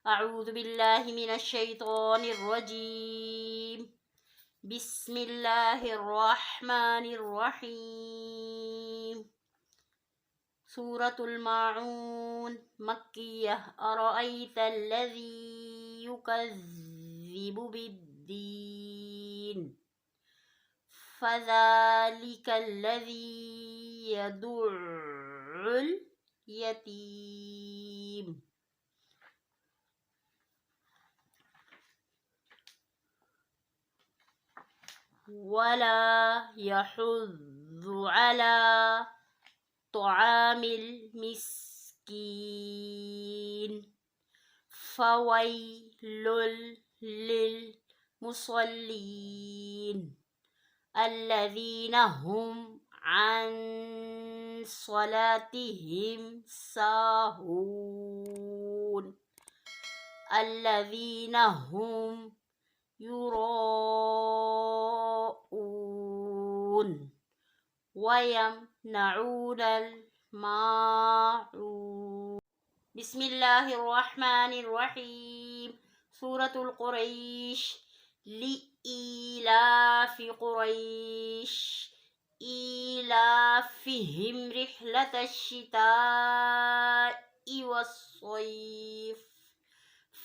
أعوذ بالله من الشيطان الرجيم. بسم الله الرحمن الرحيم. سورة الماعون مكية. أرأيت الذي يكذب بالدين فذلك الذي يدع اليتيم ولا يحض على طعام المسكين فويل للمصلين الذين هم عن صلاتهم ساهون الذين هم يراءون ويمنعون الماعون. بسم الله الرحمن الرحيم. سورة القريش. لإيلاف قريش إيلافهم رحلة الشتاء والصيف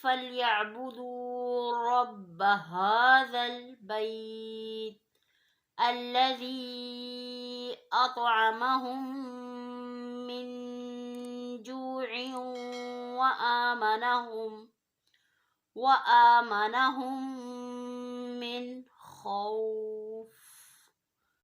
فليعبدوا رب هذا البيت الذي أطعمهم من جوع وآمنهم من خوف.